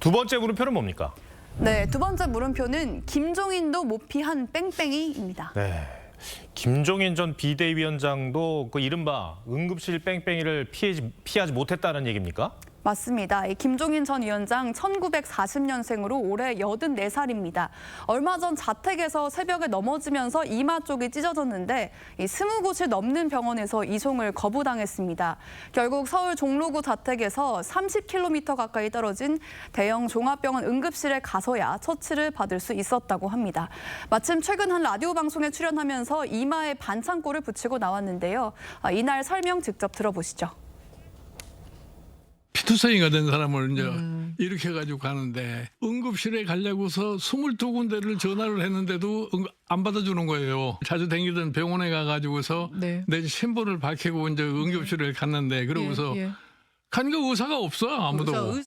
두 번째 물음표는 뭡니까? 네, 두 번째 물음표는 김종인도 못 피한 뺑뺑이입니다. 네. 김종인 전 비대위원장도 그 이른바 응급실 뺑뺑이를 피하지 못했다는 얘기입니까? 맞습니다. 이 김종인 전 위원장 1940년생으로 올해 84살입니다. 얼마 전 자택에서 새벽에 넘어지면서 이마 쪽이 찢어졌는데 20곳이 넘는 병원에서 이송을 거부당했습니다. 결국 서울 종로구 자택에서 30km 가까이 떨어진 대형 종합병원 응급실에 가서야 처치를 받을 수 있었다고 합니다. 마침 최근 한 라디오 방송에 출연하면서 이마에 반창고를 붙이고 나왔는데요. 이날 설명 직접 들어보시죠. 피투성이가 된 사람을 이제 이렇게 해가지고 가는데 응급실에 가려고서 22군데를 전화를 했는데도 안 받아주는 거예요. 자주 다니던 병원에 가가지고서 내 신분을 밝히고 이제 응급실에 갔는데 그러고서 가니까 의사가 없어 아무도.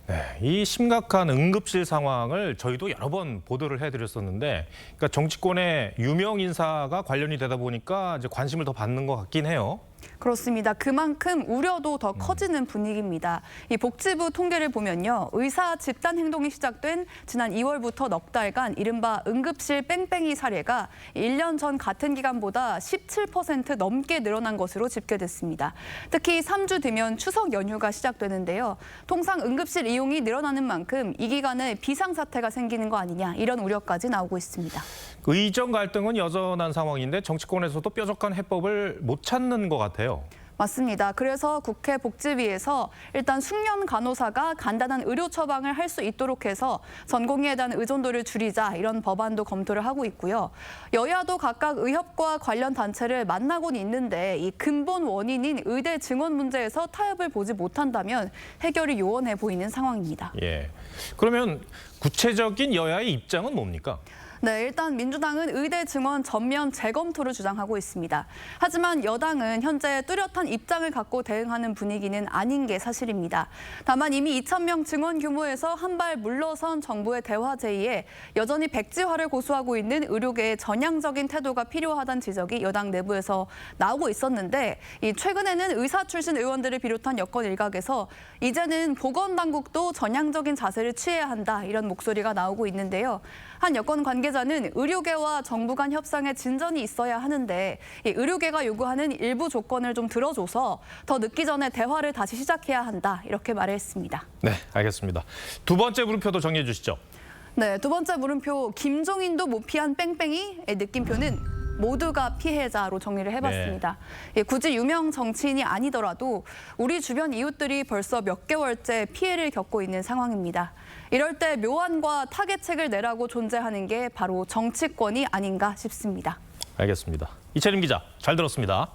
네, 이 심각한 응급실 상황을 저희도 여러 번 보도를 해드렸었는데, 그러니까 정치권의 유명 인사가 관련이 되다 보니까 이제 관심을 더 받는 것 같긴 해요. 그렇습니다. 그만큼 우려도 더 커지는 분위기입니다. 이 복지부 통계를 보면요. 의사 집단 행동이 시작된 지난 2월부터 넉 달간 이른바 응급실 뺑뺑이 사례가 1년 전 같은 기간보다 17% 넘게 늘어난 것으로 집계됐습니다. 특히 3주 뒤면 추석 연휴가 시작되는데요. 통상 응급실 이용이 늘어나는 만큼 이 기간에 비상사태가 생기는 거 아니냐 이런 우려까지 나오고 있습니다. 의정 갈등은 여전한 상황인데 정치권에서도 뾰족한 해법을 못 찾는 것 같아요. 맞습니다. 그래서 국회 복지위에서 일단 숙련 간호사가 간단한 의료 처방을 할 수 있도록 해서 전공의에 대한 의존도를 줄이자 이런 법안도 검토를 하고 있고요. 여야도 각각 의협과 관련 단체를 만나곤 있는데 이 근본 원인인 의대 증원 문제에서 타협을 보지 못한다면 해결이 요원해 보이는 상황입니다. 예. 그러면 구체적인 여야의 입장은 뭡니까? 네, 일단 민주당은 의대 증원 전면 재검토를 주장하고 있습니다. 하지만 여당은 현재 뚜렷한 입장을 갖고 대응하는 분위기는 아닌 게 사실입니다. 다만 이미 2,000명 증원 규모에서 한 발 물러선 정부의 대화 제의에 여전히 백지화를 고수하고 있는 의료계의 전향적인 태도가 필요하다는 지적이 여당 내부에서 나오고 있었는데 최근에는 의사 출신 의원들을 비롯한 여권 일각에서 이제는 보건당국도 전향적인 자세를 취해야 한다 이런 목소리가 나오고 있는데요. 한 여권 관계자는 의료계와 정부 간 협상에 진전이 있어야 하는데 의료계가 요구하는 일부 조건을 좀 들어줘서 더 늦기 전에 대화를 다시 시작해야 한다 이렇게 말했습니다. 네, 알겠습니다. 두 번째 물음표도 정리해 주시죠. 네, 두 번째 물음표 김종인도 못 피한 뺑뺑이의 느낌표는 모두가 피해자로 정리를 해봤습니다. 굳이 유명 정치인이 아니더라도 우리 주변 이웃들이 벌써 몇 개월째 피해를 겪고 있는 상황입니다. 이럴 때 묘안과 타개책을 내라고 존재하는 게 바로 정치권이 아닌가 싶습니다. 알겠습니다. 이채림 기자, 잘 들었습니다.